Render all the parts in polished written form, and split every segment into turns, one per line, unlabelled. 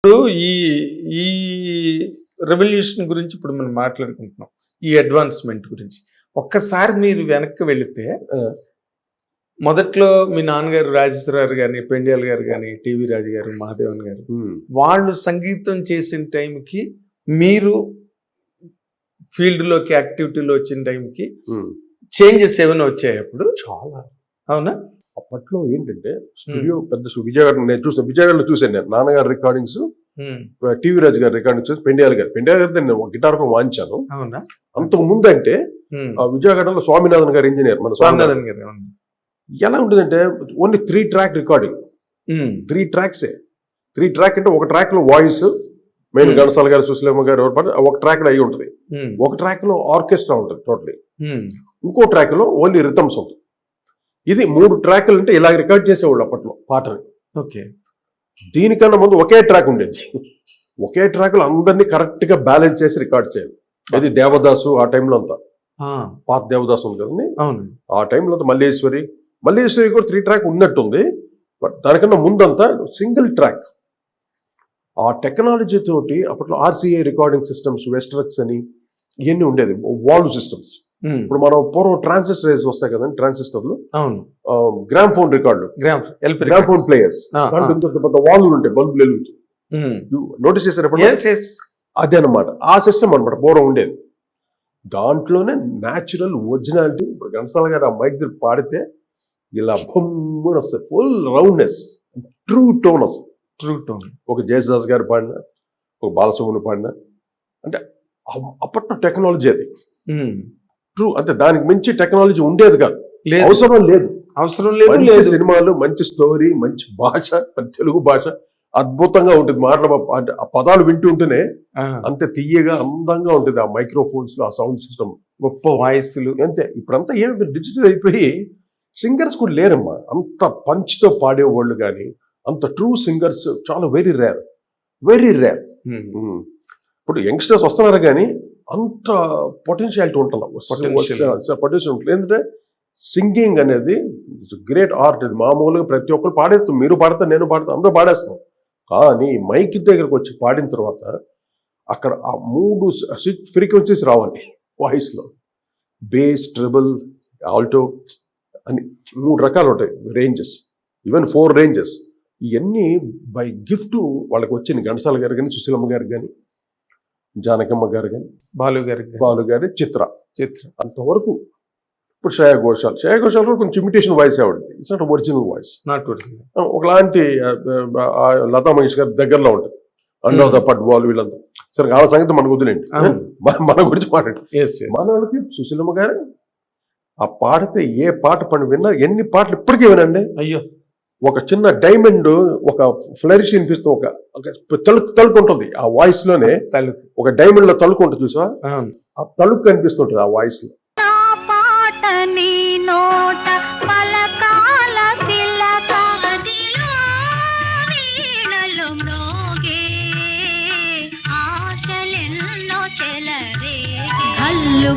ఇప్పుడు ఈ ఈ రెవల్యూషన్ గురించి ఇప్పుడు మనం మాట్లాడుకుంటున్నాం, ఈ అడ్వాన్స్మెంట్ గురించి. ఒక్కసారి మీరు వెనక్కి వెళితే మొదట్లో మీ నాన్నగారు రాజేశ్వరరావు గారిని, పెండియాల్ గారు కానీ, టీవీ రాజు గారు, మహాదేవన్ గారు, వాళ్ళు సంగీతం చేసిన టైంకి మీరు ఫీల్డ్లోకి యాక్టివిటీలో వచ్చిన టైంకి చేంజెస్ ఏమైనా వచ్చాయి అప్పుడు?
చాలా.
అవునా?
అప్పట్లో ఏంటంటే స్టూడియో పెద్ద విజయవాడ, నేను చూసాను, విజయవాడలో చూసాను నేను నాన్నగారి రికార్డింగ్స్, టీవీ రాజు గారి రికార్డింగ్స్, పెండియాల్ గారు నేను గిటార్ వాయించాను.
అవునా?
అంతకు ముందు అంటే విజయవాడలో స్వామినాథన్ గారు ఇంజనీర్, మన
స్వామినాథన్ గారు.
ఎలా ఉంటుందంటే ఓన్లీ 3 ట్రాక్ రికార్డింగ్, 3 ట్రాక్సే. 3 ట్రాక్ అంటే ఒక ట్రాక్ లో వాయిస్ మెయిన్ ఘంటసాల గారు, సుశీలమ్మ గారు, ఒక ట్రాక్ లో అయి ఉంటుంది. ఒక ట్రాక్ లో ఆర్కెస్ట్రా ఉంటుంది టోటలీ, ఇంకో ట్రాక్ లో ఓన్లీ రిథమ్స్ ఉంటుంది. ఇది 3 ట్రాక్లు అంటే ఇలా రికార్డ్ చేసేవాళ్ళు అప్పట్లో పాటని.
ఓకే.
దీనికన్నా ముందు ఒకే ట్రాక్ ఉండేది. ఒకే ట్రాక్ లో అందరినీ కరెక్ట్ గా బ్యాలెన్స్ చేసి రికార్డ్ చేయాలి. అది దేవదాసు ఆ టైంలో అంతా, పాత దేవదాసు ఉంది కదండి, ఆ టైంలో అంతా మల్లేశ్వరి కూడా 3 ట్రాక్ ఉన్నట్టుంది. బట్ దానికన్నా ముందంతా సింగిల్ ట్రాక్. ఆ టెక్నాలజీ తోటి అప్పట్లో RCA రికార్డింగ్ సిస్టమ్స్, వెస్ట్రక్స్ అని ఇవన్నీ ఉండేది, వాల్వ్ సిస్టమ్స్. ఇప్పుడు మనం పూర్వం ట్రాన్సిస్టర్ వస్తాయి కదండి, ట్రాన్సిస్టర్లు, గ్రామ్ ఫోన్ రికార్డులు, గ్రామ్ ఫోన్ ప్లేయర్స్, వాల్వ్ ఉంటాయి, బల్బులు వెలుగుతాయి. నోటీస్ చేశారు అదే అనమాట, ఆ సిస్టమ్ అనమాట పూర్వం ఉండేది. దాంట్లోనే న్యాచురల్ ఒరిజినాలిటీ. ఇప్పుడు ఘంటసాల గారు ఆ మైక్ దగ్గర పాడితే ఇలా బొమ్మని వస్తాయి, ఫుల్ రౌండ్నెస్, ట్రూ టోన్ వస్తుంది. ఒక జయదాస్ గారు పాడిన, ఒక బాలసుబ్రహ్మణ్యం పాడిన, అంటే అప్పట్లో టెక్నాలజీ అది ట్రూ. అంటే దానికి మించి టెక్నాలజీ ఉండేది కాదు, అవసరం లేదు. మంచి సినిమాలు, మంచి స్టోరీ, మంచి భాష, మన తెలుగు భాష అద్భుతంగా ఉంటుంది. ఆ పదాలు వింటూ ఉంటేనే అంతే తీయగా, అందంగా ఉంటుంది. ఆ మైక్రోఫోన్స్ లో, ఆ సౌండ్ సిస్టమ్,
గొప్ప వాయిస్లు
అంతే. ఇప్పుడంతా ఏమి డిజిటల్ అయిపోయి సింగర్స్ కూడా లేరమ్మా. అంత పంచ్తో పాడేవాళ్ళు కానీ, అంత ట్రూ సింగర్స్ చాలా వెరీ రేర్. ఇప్పుడు యంగ్స్టర్స్ వస్తున్నారు కానీ అంత పొటెన్షియాలిటీ ఉంటుంది. ఎందుకంటే సింగింగ్ అనేది గ్రేట్ ఆర్ట్. ఇది మామూలుగా ప్రతి ఒక్కరు పాడేస్తాం, మీరు పాడతారు, నేను పాడతాను, అందరూ పాడేస్తాం. కానీ మైక్ దగ్గరకు వచ్చి పాడిన తర్వాత అక్కడ ఆ 3 ఫ్రీక్వెన్సీస్ రావాలి వాయిస్లో. బేస్, ట్రిబుల్, ఆల్టో అని 3 రకాలు ఉంటాయి రేంజెస్, ఈవెన్ 4 రేంజెస్. ఇవన్నీ బై గిఫ్ట్ వాళ్ళకి వచ్చింది. ఘంటసాల గారు కానీ, సుశీలమ్మ గారు కానీ, జానకమ్మ గారు కానీ, బాలు గారి చిత్ర అంతవరకు. ఇప్పుడు శ్రేయా ఘోషాల్ కూడా కొంచెం ఇమిటేషన్ వాయిస్ ఆవిడది, ఇట్స్ నాట్ ఒరిజినల్ వాయిస్. ఒకలాంటి లతా మంగేష్కర్ దగ్గరలో ఉంటుంది. అండ్ పడ్వాల్ వీళ్ళంతా సరే, ఆ సంగతి మనకు వదిలేండి, మన గురించి మాట్లాడు. మన వాళ్ళకి సుశీలమ్మ గారు ఆ పాడితే ఏ పాట పని విన్నా, ఎన్ని పాటలు ఇప్పటికీ వినండి.
అయ్యో,
ఒక చిన్న డైమండ్, ఒక ఫ్లరిష్ వినిపిస్తూ, ఒక తలుకు ఉంటుంది ఆ వాయిస్ లోనే. ఒక డైమండ్ లో తలుకు ఉంటుంది చూసా, ఆ తలుకు కనిపిస్తుంటుంది ఆ వాయిస్ లో.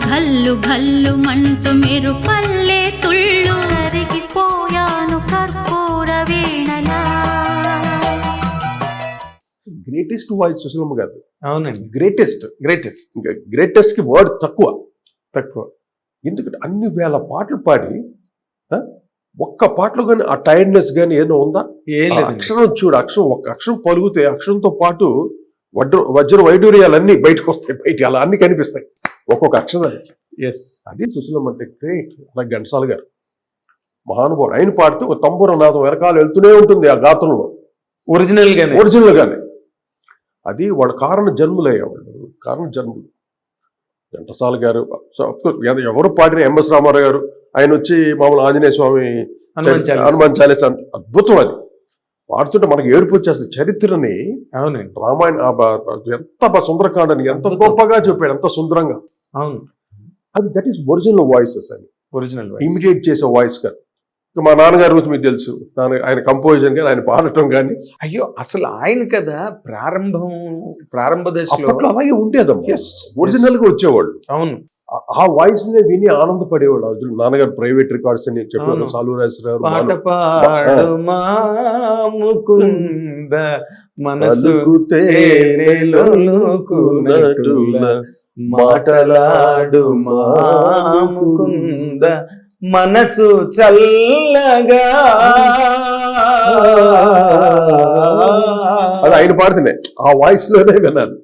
ఘల్లు ఘల్లు మంటూ మీరు పల్లె తుళ్ళు కరిగిపోయాను కర్పూర వీణలా.
గ్రేటెస్ట్ వాయిస్ సుశీలమ్మ గారు.
అవునండి,
గ్రేటెస్ట్ కి వర్డ్ తక్కువ. ఎందుకంటే అన్ని వేల పాటలు పాడి ఒక్క పాటలో కానీ ఆ టైర్డ్నెస్ కానీ ఏదో ఉందా? అక్షరం చూడు, ఒక్క అక్షరం పలుకుతే అక్షరంతో పాటు వజ్ర వైడూర్యాలన్నీ బయటకు వస్తాయి, అలా అన్ని కనిపిస్తాయి ఒక్కొక్క అక్షరానికి. అది సుశీలమ్మ అంటే గ్రేట్. అలా ఘంటసాల గారు మహానుభావుడు, ఆయన పాడితే ఒక తంబూర నాదం వెనకాల వెళ్తూనే ఉంటుంది ఆ గాత్రంలో, ఒరిజినల్ గానే. అది వాళ్ళ కారణ జన్ములు అయ్యేవాళ్ళు, కారణ జన్ములు. ఘంటసాల గారు ఎవరు పాడిన, MS రామారావు గారు, ఆయన వచ్చి మామూలు ఆంజనేయ స్వామి హనుమాన్ చాలీస, అద్భుతం. అది పాడుతుంటే మనకి ఏడుపు వచ్చేస్తుంది. చరిత్రని, రామాయణ ఎంత సుందరకాండని ఎంత గొప్పగా చెప్పాడు, ఎంత సుందరంగా. అది దట్ ఈస్ ఒరిజినల్ వాయిసెస్ అని, ఇమిడియేట్ చేసే వాయిస్ కాదు. మా నాన్నగారి గురించి మీకు తెలుసు, ఆయన కంపోజిషన్ కానీ, ఆయన పాడటం కానీ.
అయ్యో, అసలు ఆయన కదా ప్రారంభ దశలో
అలాగే ఉండేదమ్మా, ఒరిజినల్ గా వచ్చేవాళ్ళు.
అవును,
ఆ వాయిస్ నే విని ఆనందపడేవాళ్ళు. అర్జున్ నాన్నగారు ప్రైవేట్ రికార్డ్స్ అని చెప్పారు,
అవును.
సాలు రాజరావు
పాట పాడుమా ముకుంద మనసు తేనెలొలుకునట్టుల మాటలాడు ముకుంద మనసు చల్లగా.
అది ఆయన పాడుతున్నాయి, ఆ వాయిస్ లోనే విన్నాను.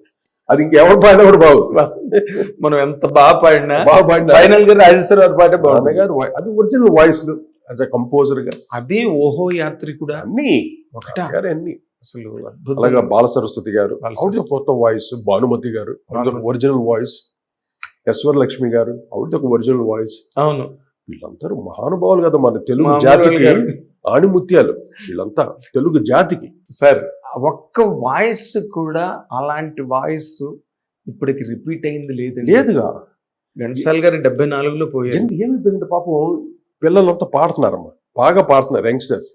అది ఇంకెవరు పాడినా కూడా బాగుంది.
మనం ఎంత బాగా పాడినా
బాగా పాడినా
ఫైనల్ గా రాజేశ్వరరావు పాటే బాగుంది.
నాన్నగారు అది original voice as a composer గా
అది ఓహో యాత్రి కూడా
అన్ని
ఒకటా
అన్ని.
అసలు
అలాగా బాల సరస్వతి గారు
బాలసరస్వతి.
ఆవిడ కొత్త వాయిస్, భానుమతి గారు ఒరిజినల్ వాయిస్, యశ్వర లక్ష్మి గారు ఆవిడ ఒక ఒరిజినల్ వాయిస్.
అవును,
వీళ్ళందరూ మహానుభావులు కదా మన తెలుగు
మా
జాతికి
అమ్మగారు గారు.
ఆణిముత్యాలు. వీళ్ళంతా తెలుగు జాతికి.
సార్ ఒక్క వాయిస్ కూడా అలాంటి వాయిస్ ఇప్పటికి రిపీట్ అయింది లేదండి.
లేదుగా.
ఘంటసాల గారు 74లో పోయారు.
ఏమైపోయిందంటే పాపం పిల్లలంతా పాడుతున్నారమ్మా, బాగా పాడుతున్నారు యంగ్స్టర్స్.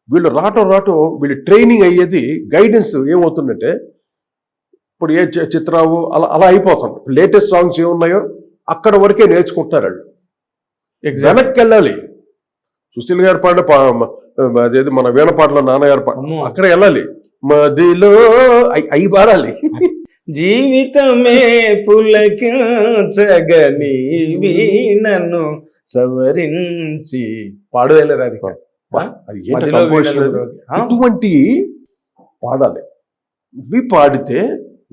వీళ్ళు రావటం వీళ్ళు ట్రైనింగ్ అయ్యేది గైడెన్స్ ఏమవుతుందంటే ఇప్పుడు ఏ చిత్రావు అలా అలా అయిపోతుంది. లేటెస్ట్ సాంగ్స్ ఏమున్నాయో అక్కడ వరకే నేర్చుకుంటున్నారు వాళ్ళు. వెనక్కి వెళ్ళాలి. సుశీల్ గారి పాట అదేది మన వీణ పాటలో నాన్నగారి పాట
అమ్మో.
అక్కడ వెళ్ళాలి. మదిలో అయి పాడాలి.
జీవితమే పులకించగని వీణను సవరించి పాడుదల రాధిక.
అది ఏంటి composition అది? ఇటువంటి పాడాలి. ఇవి పాడితే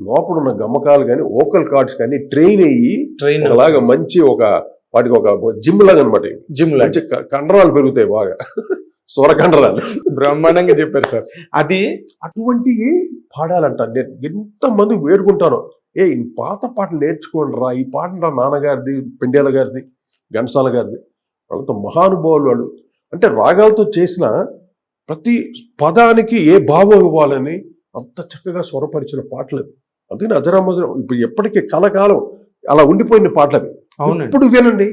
లోపల ఉన్న గమకాలు కానీ ఓకల్ కార్డ్స్ కానీ ట్రైన్ అయ్యి
ట్రైన్
అలాగా మంచి వాటికి ఒక జిమ్ లాగా అనమాట.
జిమ్
మంచి కండరాలు పెరుగుతాయి బాగా, స్వరకండరాలు.
బ్రహ్మాండంగా చెప్పారు సార్. అది
అటువంటి పాడాలంట. నేను ఎంతమంది వేడుకుంటాను, ఈ పాత పాటలు నేర్చుకోండి రా, ఈ పాట రా నాన్నగారిది, పెండేల గారిది, ఘంటసాల గారిది. వాళ్ళంతా మహానుభావులు వాళ్ళు. అంటే రాగాలతో చేసిన ప్రతి పదానికి ఏ భావం ఇవ్వాలని అంత చక్కగా స్వరపరిచిన పాటలు. అందుకని అజరామజరం ఇప్పుడు ఎప్పటికీ కలకాలం అలా ఉండిపోయిన పాటలు అవి.
అవునండి.
ఇప్పుడు వినండి,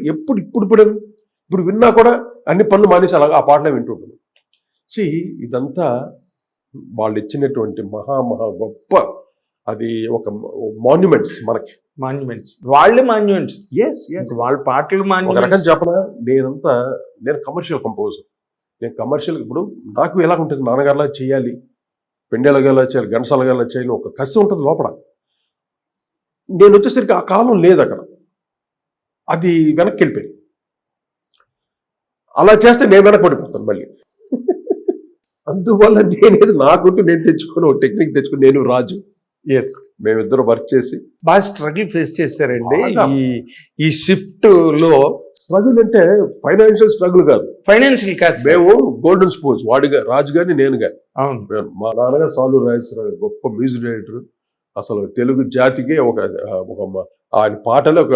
ఇప్పుడు విన్నా కూడా అన్ని పనులు మానేసి అలాగా ఆ పాటలే వింటుంటుంది. ఇదంతా వాళ్ళు ఇచ్చినటువంటి మహా గొప్ప, అది ఒక మాన్యుమెంట్స్ మనకి.
మాన్యుమెంట్స్, వాళ్ళే మాన్యుమెంట్స్. వాళ్ళ పాటలు
ఒక రకం
మాన్యుమెంట్స్.
చెప్పనా, నేను కమర్షియల్ కంపోజర్. నేను కమర్షియల్ ఇప్పుడు నాకు ఎలా ఉంటుంది, నాన్నగారిలా చేయాలి, పెండేల గారిలా చేయాలి, ఘంటసాల గారిలా చేయాలి, ఒక కసి ఉంటుంది లోపల. నేను వచ్చేసరికి ఆ కాలం లేదు అక్కడ, అది వెనక్కి వెళ్ళిపోయింది. అలా చేస్తే నేను వెనక్కి పడిపోతాను మళ్ళీ. అందువల్ల నాకుంటూ నేను తెచ్చుకుని ఒక టెక్నిక్ తెచ్చుకుని నేను రాజు మేమిద్దరు వర్క్ చేసి
బాగా స్ట్రగుల్ ఫేస్ చేశారండి.
బాగా.
ఈ షిఫ్ట్ లో
స్ట్రగుల్ అంటే ఫైనాన్షియల్ స్ట్రగుల్ కాదు,
ఫైనాన్షియల్ కాదు.
మేము గోల్డెన్ స్పూన్స్ వాడిగా రాజు గారిని నేను గాని.
అవును,
మా నాన్నగారు సాలు రాజేశ్వరరావు గారు గొప్ప మ్యూజిక్ డైరెక్టర్. అసలు తెలుగు జాతికి ఆయన పాటలో ఒక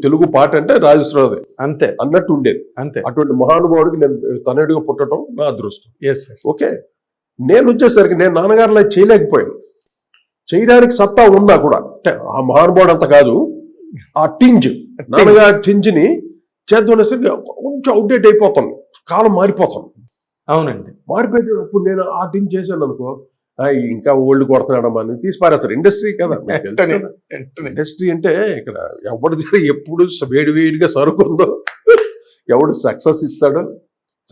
తెలుగు పాట అంటే రాజేశ్వరరావు
అంతే
అన్నట్టు ఉండేది.
అంతే.
అటువంటి మహానుభావుడికి నేను తనయుడిగా పుట్టడం నా అదృష్టం.
Yes sir.
ఓకే, నేను వచ్చేసరికి నేను నాన్నగారిలా చేయలేకపోయాను. చేయడానికి సత్తా ఉన్నా కూడా అంటే ఆ మహానుభావుడు అంత కాదు, ఆ టింజ్ నాన్నగారి టింజ్ని చేద్దామనేసరికి కొంచెం అవుట్డేట్ అయిపోతాను, కాలం మారిపోతాను.
అవునండి.
మారిపోయేటప్పుడు నేను ఆ టింజ్ చేశాను అనుకో, ఇంకా ఓల్డ్ కొడుతున్నాడమ్మా అని తీసి పారేస్తారు. ఇండస్ట్రీ కదా, ఇండస్ట్రీ అంటే ఇక్కడ ఎవరి దగ్గర ఎప్పుడు వేడిగా సరుకుందో, ఎవడు సక్సెస్ ఇస్తాడో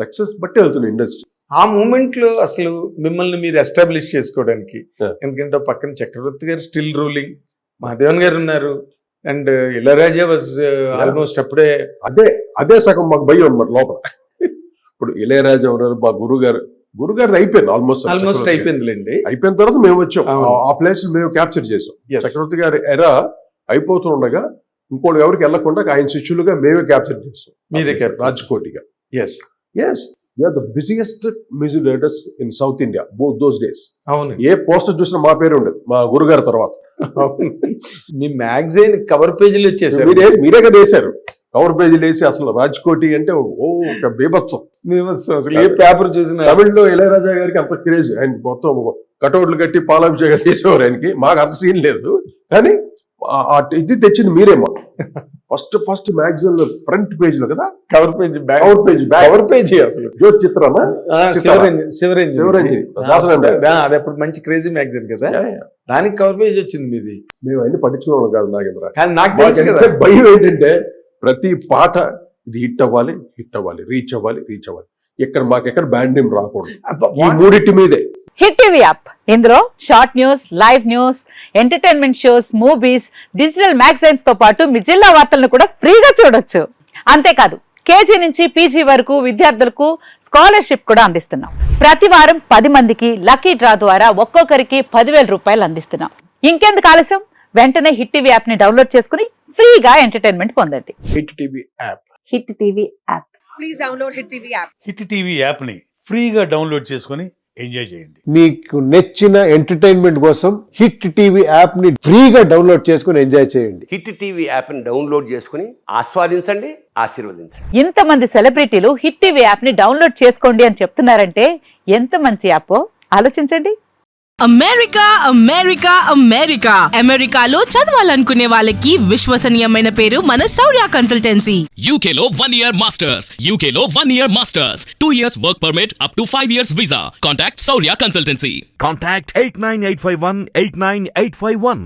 సక్సెస్ బట్టి వెళ్తుంది ఇండస్ట్రీ.
ఆ మూమెంట్ లో అసలు మిమ్మల్ని మీరు ఎస్టాబ్లిష్ చేసుకోవడానికి,
Yeah.
ఎందుకంటే పక్కన చక్రవర్తి గారు స్టిల్ రూలింగ్, మహాదేవన్ గారు ఉన్నారు, అండ్ ఇళయరాజా వాజ్ ఆల్మోస్ట్ అప్పుడే.
అదే సగం మాకు భయం అనమాట లోపల. ఇప్పుడు ఇళయరాజా ఉన్నారు, మా గురుగారిది అయిపోయింది
ఆల్మోస్ట్ అయిపోయిందిలేండి.
అయిపోయిన తర్వాత మేము వచ్చాం,
అవును.
ఆ ప్లేస్ మేము క్యాప్చర్ చేసాం.
Yes.
చక్రవర్తి గారి ఎరా అయిపోతుండగా ఇంకోటి ఎవరికి వెళ్లకుండా ఆయన శిష్యులుగా మేమే క్యాప్చర్ చేసాం.
మీరే capture.
రాజ్కోటిగా.
Yes.
We're the busiest music directors in South India both those days.
అవును.
ఏ పోస్టర్ చూసినా మా పేరు ఉండేది, మా గురుగారి తర్వాత.
మీ మ్యాగజైన్ కవర్ పేజీలు వచ్చేసారు.
మీరే కదా వేశారు కవర్ పేజీలు వేసి. అసలు రాజ్కోటి అంటే ఒక బీభత్సం.
అసలు ఏ పేపర్ చూసినా
తమిళ్లో ఇళయరాజా గారికి అంత క్రేజ్. ఆయన మొత్తం కటౌట్లు కట్టి పాలాభిషేకం చేసేవారు ఆయనకి. మాకు అంత సీన్ లేదు, కానీ ఇది తెచ్చింది మీరేమో. ఫస్ట్ మ్యాగజైన్ ఫ్రంట్ పేజ్ లో కదా,
cover page
cover page
cover page అసలు
జ్యోతి చిత్రమా
శివరంజని
దాసన్ అండి.
అది అప్పుడు మంచి క్రేజీ మ్యాగజైన్ కదా, దానికి కవర్ పేజ్ వచ్చింది మీది.
మేము అన్ని పట్టించుకోవడం కాదు నాగేంద్ర.
కానీ నాకు తెలుసు కదా,
మాకు భయం ఏంటంటే ప్రతి పాట ఇది హిట్ అవ్వాలి, రీచ్ అవ్వాలి. మాకెక్కడ బ్యాండ్ నేమ్ రాకూడదు. ఈ మూడింటి మీదే.
హిట్ టీవీ యాప్, ఇందులో short news, live news, entertainment shows, movies, digital magazines తో పాటు మీ జిల్లా వార్తలను కూడా ఫ్రీగా చూడొచ్చు. అంతేకాదు కేజీ నుంచి పీజీ వరకు విద్యార్థులకు స్కాలర్షిప్ కూడా అందిస్తున్నాం. ప్రతి వారం 10 మందికి లక్కీ డ్రా ద్వారా ఒక్కొక్కరికి 10,000 రూపాయలు అందిస్తున్నాం. ఇంకెందుకు ఆలస్యం, వెంటనే హిట్ టీవీ యాప్ ని డౌన్లోడ్ చేసుకుని ఫ్రీగా ఎంటర్టైన్మెంట్ పొందండి.
Hit TV app.
Hit TV app.
Please download Hit TV app.
Hit TV యాప్ని ఫ్రీగా డౌన్లోడ్ చేసుకొని ఎంజాయ్ చేయండి.
మీకు నచ్చిన ఎంటర్టైన్మెంట్ కోసం హిట్ టీవీ యాప్ ని ఫ్రీగా డౌన్లోడ్ చేసుకుని ఎంజాయ్ చేయండి.
హిట్ టీవీ యాప్ని డౌన్లోడ్ చేసుకుని ఆస్వాదించండి, ఆశీర్వదించండి.
ఇంతమంది సెలబ్రిటీలు హిట్ టీవీ యాప్ ని డౌన్లోడ్ చేసుకోండి అని చెప్తున్నారంటే ఎంత మంచి యాప్ ఆలోచించండి.
అమెరికాలో చదవాలనుకునే వాళ్ళకి విశ్వసనీయమైన పేరు మన శౌర్య కన్సల్టెన్సీ.
UK లో 1 year masters. UK లో 1 year masters. 2 years work permit up to 5 years visa. Contact Saurya Consultancy.
Contact 89851 89851.